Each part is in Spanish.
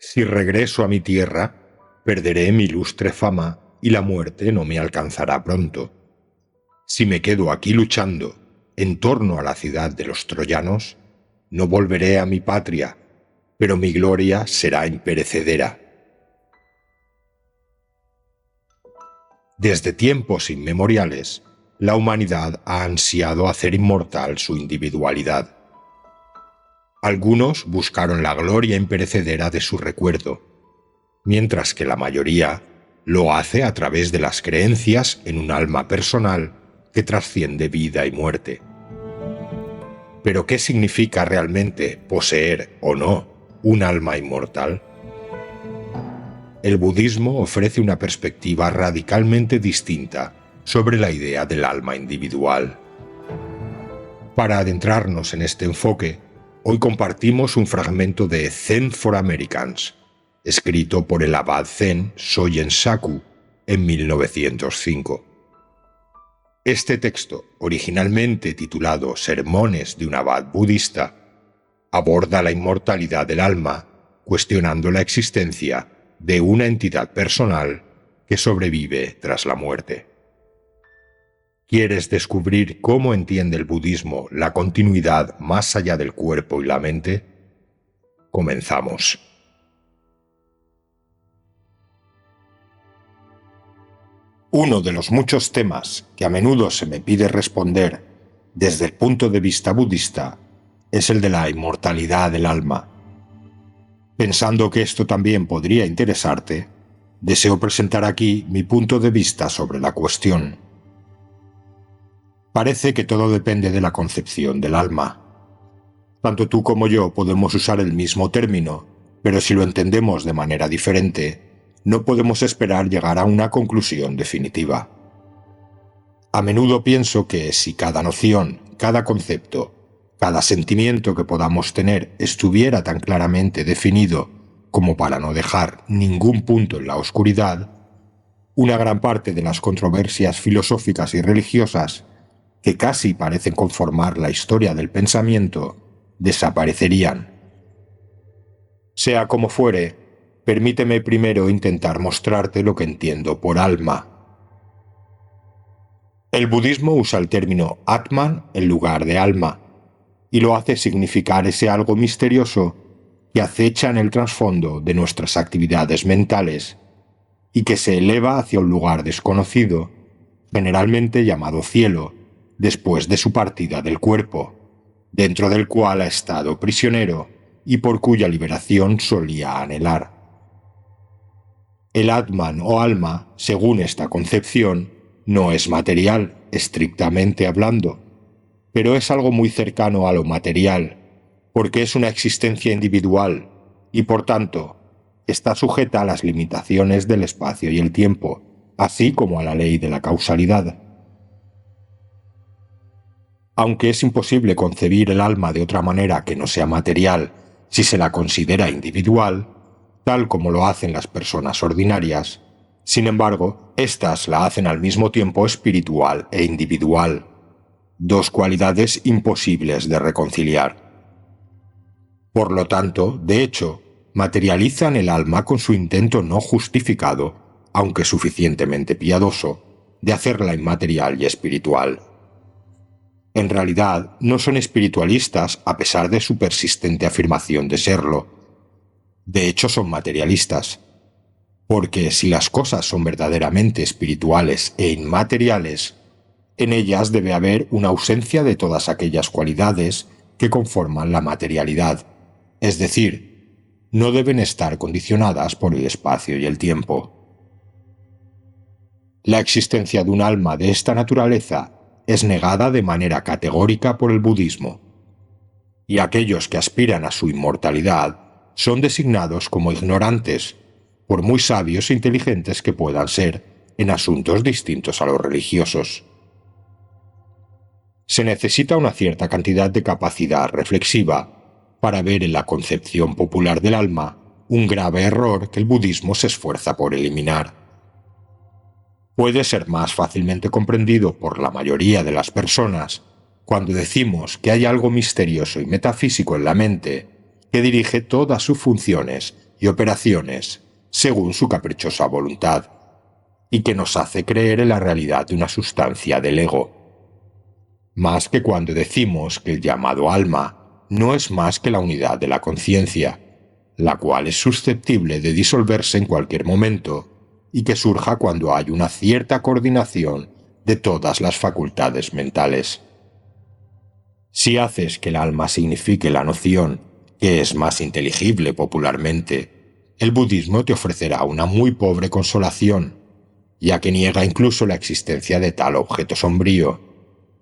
Si regreso a mi tierra, perderé mi ilustre fama y la muerte no me alcanzará pronto. Si me quedo aquí luchando en torno a la ciudad de los troyanos, no volveré a mi patria, pero mi gloria será imperecedera. Desde tiempos inmemoriales, la humanidad ha ansiado hacer inmortal su individualidad. Algunos buscaron la gloria imperecedera de su recuerdo, mientras que la mayoría lo hace a través de las creencias en un alma personal que trasciende vida y muerte. Pero ¿qué significa realmente poseer o no un alma inmortal? El budismo ofrece una perspectiva radicalmente distinta sobre la idea del alma individual. Para adentrarnos en este enfoque, hoy compartimos un fragmento de Zen for Americans, escrito por el abad zen Soyen Shaku en 1905. Este texto, originalmente titulado Sermones de un abad budista, aborda la inmortalidad del alma, cuestionando la existencia de una entidad personal que sobrevive tras la muerte. ¿Quieres descubrir cómo entiende el budismo la continuidad más allá del cuerpo y la mente? Comenzamos. Uno de los muchos temas que a menudo se me pide responder desde el punto de vista budista es el de la inmortalidad del alma. Pensando que esto también podría interesarte, deseo presentar aquí mi punto de vista sobre la cuestión. Parece que todo depende de la concepción del alma. Tanto tú como yo podemos usar el mismo término, pero si lo entendemos de manera diferente, no podemos esperar llegar a una conclusión definitiva. A menudo pienso que si cada noción, cada concepto, cada sentimiento que podamos tener estuviera tan claramente definido como para no dejar ningún punto en la oscuridad, una gran parte de las controversias filosóficas y religiosas que casi parecen conformar la historia del pensamiento desaparecerían. Sea como fuere, permíteme primero intentar mostrarte lo que entiendo por alma. El budismo usa el término Atman en lugar de alma, y lo hace significar ese algo misterioso que acecha en el trasfondo de nuestras actividades mentales y que se eleva hacia un lugar desconocido, generalmente llamado cielo, después de su partida del cuerpo, dentro del cual ha estado prisionero y por cuya liberación solía anhelar. El Atman o alma, según esta concepción, no es material, estrictamente hablando, pero es algo muy cercano a lo material, porque es una existencia individual y, por tanto, está sujeta a las limitaciones del espacio y el tiempo, así como a la ley de la causalidad. Aunque es imposible concebir el alma de otra manera que no sea material si se la considera individual, tal como lo hacen las personas ordinarias, sin embargo, éstas la hacen al mismo tiempo espiritual e individual, dos cualidades imposibles de reconciliar. Por lo tanto, de hecho, materializan el alma con su intento no justificado, aunque suficientemente piadoso, de hacerla inmaterial y espiritual. En realidad, no son espiritualistas a pesar de su persistente afirmación de serlo. De hecho, son materialistas. Porque si las cosas son verdaderamente espirituales e inmateriales, en ellas debe haber una ausencia de todas aquellas cualidades que conforman la materialidad, es decir, no deben estar condicionadas por el espacio y el tiempo. La existencia de un alma de esta naturaleza es negada de manera categórica por el budismo, y aquellos que aspiran a su inmortalidad son designados como ignorantes, por muy sabios e inteligentes que puedan ser en asuntos distintos a los religiosos. Se necesita una cierta cantidad de capacidad reflexiva para ver en la concepción popular del alma un grave error que el budismo se esfuerza por eliminar. Puede ser más fácilmente comprendido por la mayoría de las personas cuando decimos que hay algo misterioso y metafísico en la mente que dirige todas sus funciones y operaciones según su caprichosa voluntad, y que nos hace creer en la realidad de una sustancia del ego. Más que cuando decimos que el llamado alma no es más que la unidad de la conciencia, la cual es susceptible de disolverse en cualquier momento y que surja cuando hay una cierta coordinación de todas las facultades mentales. Si haces que el alma signifique la noción que es más inteligible popularmente, el budismo te ofrecerá una muy pobre consolación, ya que niega incluso la existencia de tal objeto sombrío,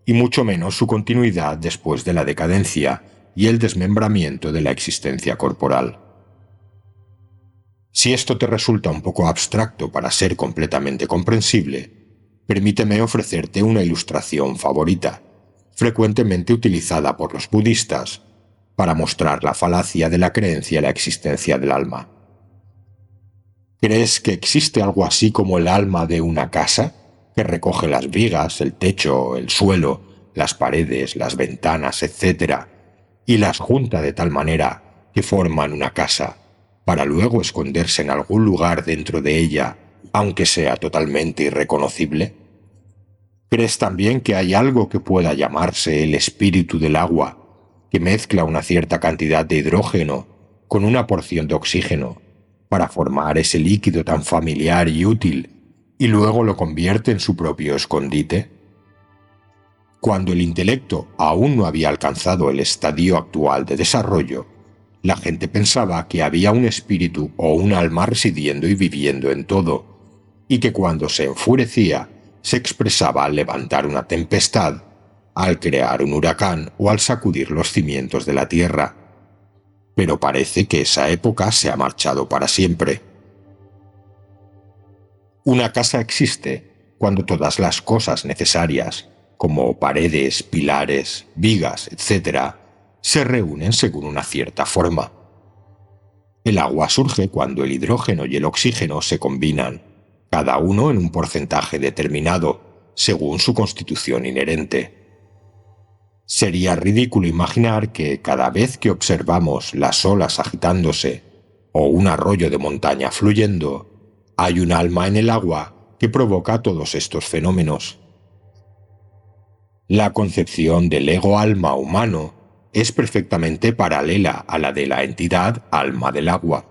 y mucho menos su continuidad después de la decadencia y el desmembramiento de la existencia corporal. Si esto te resulta un poco abstracto para ser completamente comprensible, permíteme ofrecerte una ilustración favorita, frecuentemente utilizada por los budistas, para mostrar la falacia de la creencia en la existencia del alma. ¿Crees que existe algo así como el alma de una casa, que recoge las vigas, el techo, el suelo, las paredes, las ventanas, etc., y las junta de tal manera que forman una casa, para luego esconderse en algún lugar dentro de ella, aunque sea totalmente irreconocible? ¿Crees también que hay algo que pueda llamarse el espíritu del agua, que mezcla una cierta cantidad de hidrógeno con una porción de oxígeno para formar ese líquido tan familiar y útil, y luego lo convierte en su propio escondite? Cuando el intelecto aún no había alcanzado el estadio actual de desarrollo, la gente pensaba que había un espíritu o un alma residiendo y viviendo en todo, y que cuando se enfurecía, se expresaba al levantar una tempestad, al crear un huracán o al sacudir los cimientos de la tierra. Pero parece que esa época se ha marchado para siempre. Una casa existe cuando todas las cosas necesarias, como paredes, pilares, vigas, etc., se reúnen según una cierta forma. El agua surge cuando el hidrógeno y el oxígeno se combinan, cada uno en un porcentaje determinado, según su constitución inherente. Sería ridículo imaginar que cada vez que observamos las olas agitándose o un arroyo de montaña fluyendo, hay un alma en el agua que provoca todos estos fenómenos. La concepción del ego-alma humano es perfectamente paralela a la de la entidad alma del agua.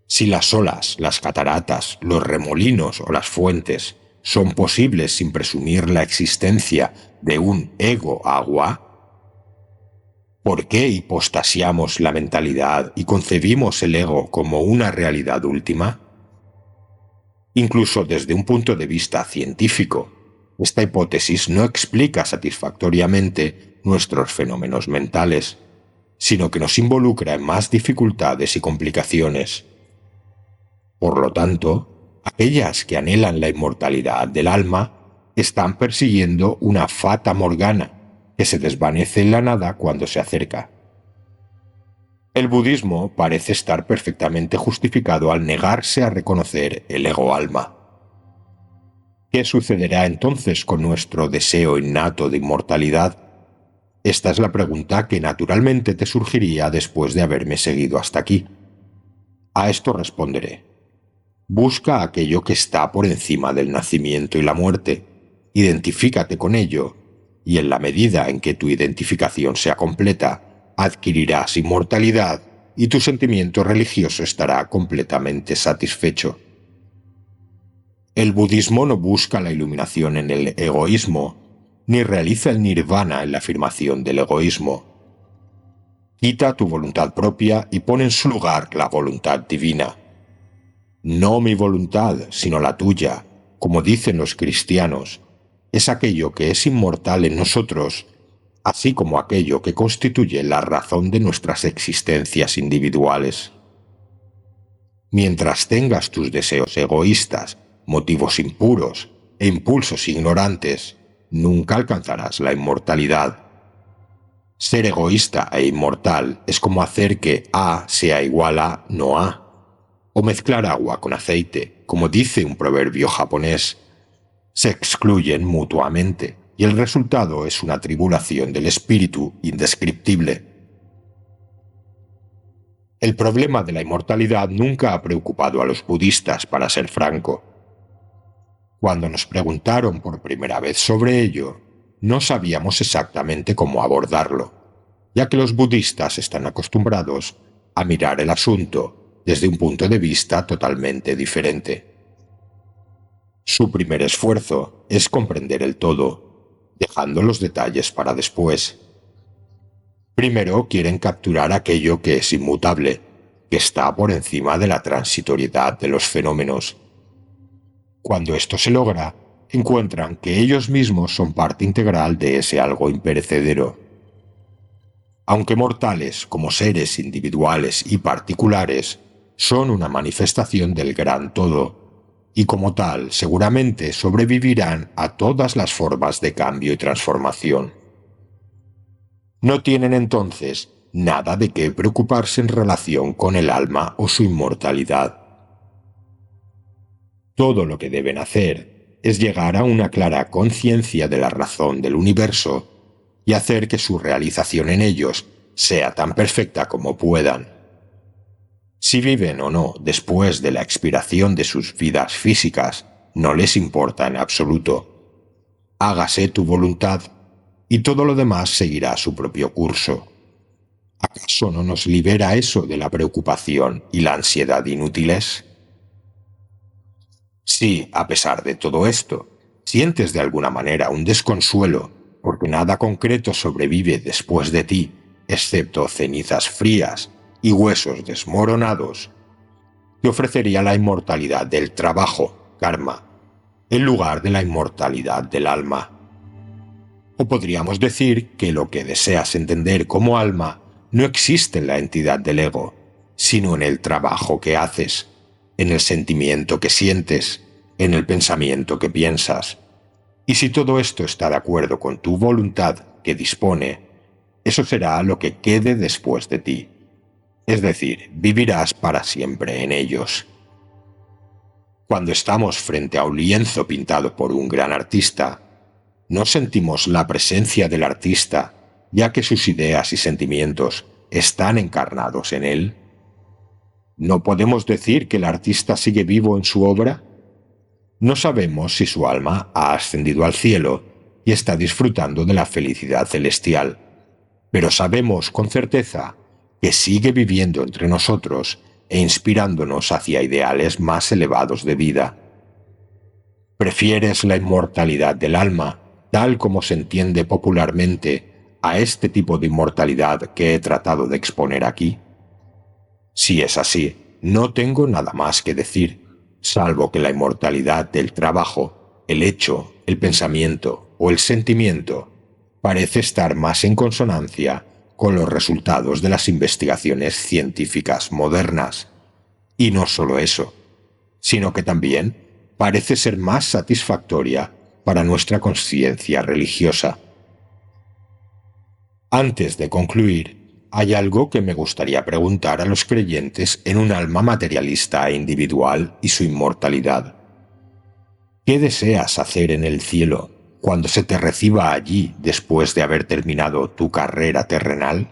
Si las olas, las cataratas, los remolinos o las fuentes son posibles sin presumir la existencia de un ego-agua, ¿por qué hipostasiamos la mentalidad y concebimos el ego como una realidad última? Incluso desde un punto de vista científico, esta hipótesis no explica satisfactoriamente nuestros fenómenos mentales, sino que nos involucra en más dificultades y complicaciones. Por lo tanto, aquellas que anhelan la inmortalidad del alma están persiguiendo una fata morgana que se desvanece en la nada cuando se acerca. El budismo parece estar perfectamente justificado al negarse a reconocer el ego-alma. ¿Qué sucederá entonces con nuestro deseo innato de inmortalidad? Esta es la pregunta que naturalmente te surgiría después de haberme seguido hasta aquí. A esto responderé. Busca aquello que está por encima del nacimiento y la muerte, identifícate con ello, y en la medida en que tu identificación sea completa, adquirirás inmortalidad y tu sentimiento religioso estará completamente satisfecho. El budismo no busca la iluminación en el egoísmo, ni realiza el nirvana en la afirmación del egoísmo. Quita tu voluntad propia y pon en su lugar la voluntad divina. No mi voluntad, sino la tuya, como dicen los cristianos, es aquello que es inmortal en nosotros, así como aquello que constituye la razón de nuestras existencias individuales. Mientras tengas tus deseos egoístas, motivos impuros e impulsos ignorantes, nunca alcanzarás la inmortalidad. Ser egoísta e inmortal es como hacer que A sea igual a no A, o mezclar agua con aceite, como dice un proverbio japonés. Se excluyen mutuamente, y el resultado es una tribulación del espíritu indescriptible. El problema de la inmortalidad nunca ha preocupado a los budistas, para ser franco. Cuando nos preguntaron por primera vez sobre ello, no sabíamos exactamente cómo abordarlo, ya que los budistas están acostumbrados a mirar el asunto desde un punto de vista totalmente diferente. Su primer esfuerzo es comprender el todo, dejando los detalles para después. Primero quieren capturar aquello que es inmutable, que está por encima de la transitoriedad de los fenómenos. Cuando esto se logra, encuentran que ellos mismos son parte integral de ese algo imperecedero. Aunque mortales como seres individuales y particulares, son una manifestación del gran todo, y como tal seguramente sobrevivirán a todas las formas de cambio y transformación. No tienen entonces nada de qué preocuparse en relación con el alma o su inmortalidad. Todo lo que deben hacer es llegar a una clara conciencia de la razón del universo y hacer que su realización en ellos sea tan perfecta como puedan. Si viven o no después de la expiración de sus vidas físicas, no les importa en absoluto. Hágase tu voluntad y todo lo demás seguirá su propio curso. ¿Acaso no nos libera eso de la preocupación y la ansiedad inútiles? Si, a pesar de todo esto, sientes de alguna manera un desconsuelo porque nada concreto sobrevive después de ti, excepto cenizas frías y huesos desmoronados, te ofrecería la inmortalidad del trabajo, karma, en lugar de la inmortalidad del alma. O podríamos decir que lo que deseas entender como alma no existe en la entidad del ego, sino en el trabajo que haces, en el sentimiento que sientes, en el pensamiento que piensas. Y si todo esto está de acuerdo con tu voluntad que dispone, eso será lo que quede después de ti. Es decir, vivirás para siempre en ellos. Cuando estamos frente a un lienzo pintado por un gran artista, no sentimos la presencia del artista, ya que sus ideas y sentimientos están encarnados en él. ¿No podemos decir que el artista sigue vivo en su obra? No sabemos si su alma ha ascendido al cielo y está disfrutando de la felicidad celestial, pero sabemos con certeza que sigue viviendo entre nosotros e inspirándonos hacia ideales más elevados de vida. ¿Prefieres la inmortalidad del alma, tal como se entiende popularmente, a este tipo de inmortalidad que he tratado de exponer aquí? Si es así, no tengo nada más que decir, salvo que la inmortalidad del trabajo, el hecho, el pensamiento o el sentimiento parece estar más en consonancia con los resultados de las investigaciones científicas modernas. Y no solo eso, sino que también parece ser más satisfactoria para nuestra conciencia religiosa. Antes de concluir, hay algo que me gustaría preguntar a los creyentes en un alma materialista e individual y su inmortalidad. ¿Qué deseas hacer en el cielo cuando se te reciba allí después de haber terminado tu carrera terrenal?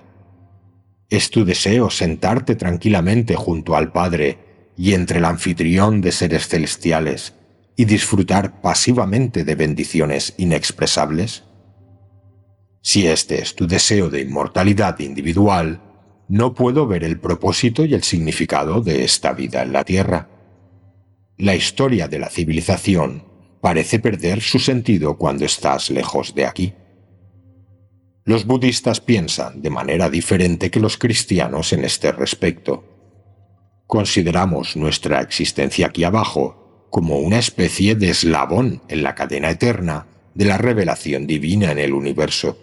¿Es tu deseo sentarte tranquilamente junto al Padre y entre el anfitrión de seres celestiales y disfrutar pasivamente de bendiciones inexpresables? Si este es tu deseo de inmortalidad individual, no puedo ver el propósito y el significado de esta vida en la Tierra. La historia de la civilización parece perder su sentido cuando estás lejos de aquí. Los budistas piensan de manera diferente que los cristianos en este respecto. Consideramos nuestra existencia aquí abajo como una especie de eslabón en la cadena eterna de la revelación divina en el universo.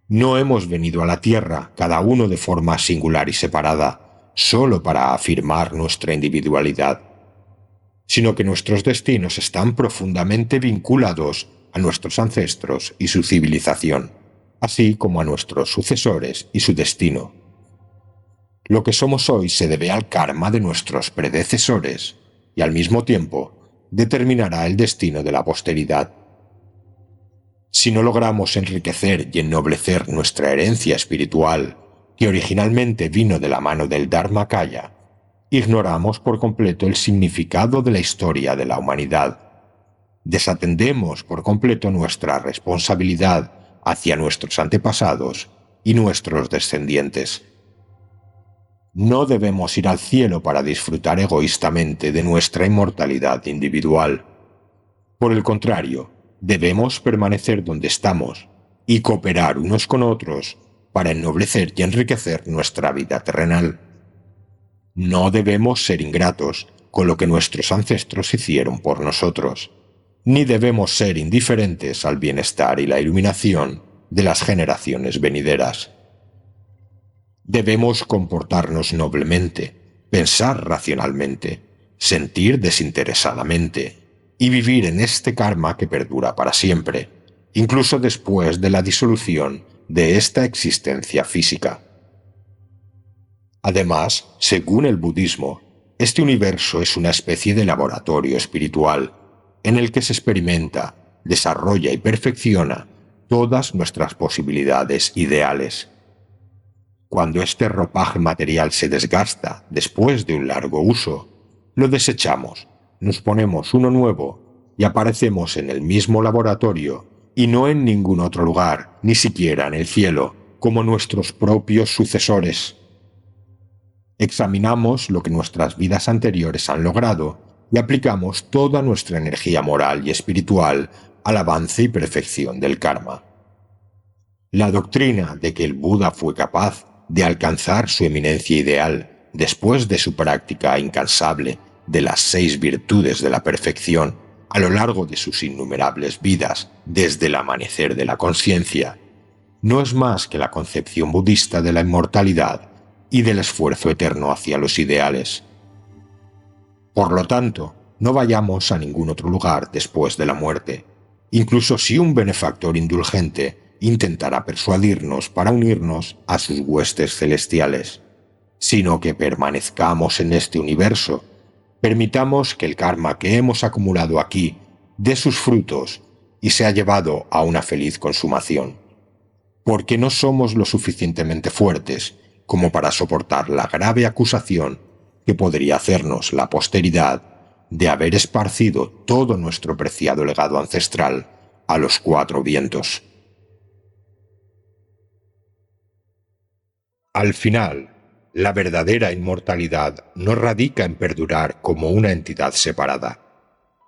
No hemos venido a la Tierra, cada uno de forma singular y separada, solo para afirmar nuestra individualidad, sino que nuestros destinos están profundamente vinculados a nuestros ancestros y su civilización, así como a nuestros sucesores y su destino. Lo que somos hoy se debe al karma de nuestros predecesores y al mismo tiempo determinará el destino de la posteridad. Si no logramos enriquecer y ennoblecer nuestra herencia espiritual, que originalmente vino de la mano del Dharmakaya, ignoramos por completo el significado de la historia de la humanidad. Desatendemos por completo nuestra responsabilidad hacia nuestros antepasados y nuestros descendientes. No debemos ir al cielo para disfrutar egoístamente de nuestra inmortalidad individual. Por el contrario, debemos permanecer donde estamos y cooperar unos con otros para ennoblecer y enriquecer nuestra vida terrenal. No debemos ser ingratos con lo que nuestros ancestros hicieron por nosotros, ni debemos ser indiferentes al bienestar y la iluminación de las generaciones venideras. Debemos comportarnos noblemente, pensar racionalmente, sentir desinteresadamente y vivir en este karma que perdura para siempre, incluso después de la disolución de esta existencia física. Además, según el budismo, este universo es una especie de laboratorio espiritual en el que se experimenta, desarrolla y perfecciona todas nuestras posibilidades ideales. Cuando este ropaje material se desgasta después de un largo uso, lo desechamos, nos ponemos uno nuevo y aparecemos en el mismo laboratorio y no en ningún otro lugar, ni siquiera en el cielo, como nuestros propios sucesores. Examinamos lo que nuestras vidas anteriores han logrado y aplicamos toda nuestra energía moral y espiritual al avance y perfección del karma. La doctrina de que el Buda fue capaz de alcanzar su eminencia ideal después de su práctica incansable de las 6 virtudes de la perfección a lo largo de sus innumerables vidas desde el amanecer de la conciencia, no es más que la concepción budista de la inmortalidad y del esfuerzo eterno hacia los ideales. Por lo tanto, no vayamos a ningún otro lugar después de la muerte, incluso si un benefactor indulgente intentará persuadirnos para unirnos a sus huestes celestiales, sino que permanezcamos en este universo, permitamos que el karma que hemos acumulado aquí dé sus frutos y sea llevado a una feliz consumación, porque no somos lo suficientemente fuertes como para soportar la grave acusación que podría hacernos la posteridad de haber esparcido todo nuestro preciado legado ancestral a los 4 vientos. Al final, la verdadera inmortalidad no radica en perdurar como una entidad separada,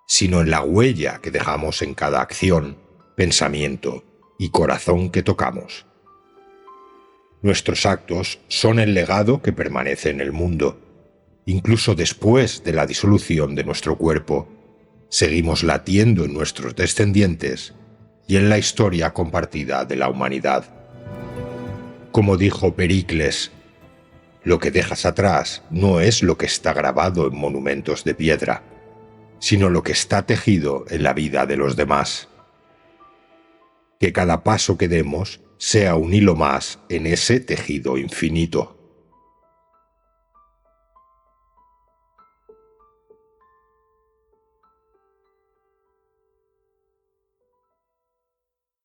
sino en la huella que dejamos en cada acción, pensamiento y corazón que tocamos. Nuestros actos son el legado que permanece en el mundo. Incluso después de la disolución de nuestro cuerpo, seguimos latiendo en nuestros descendientes y en la historia compartida de la humanidad. Como dijo Pericles, lo que dejas atrás no es lo que está grabado en monumentos de piedra, sino lo que está tejido en la vida de los demás. Que cada paso que demos sea un hilo más en ese tejido infinito.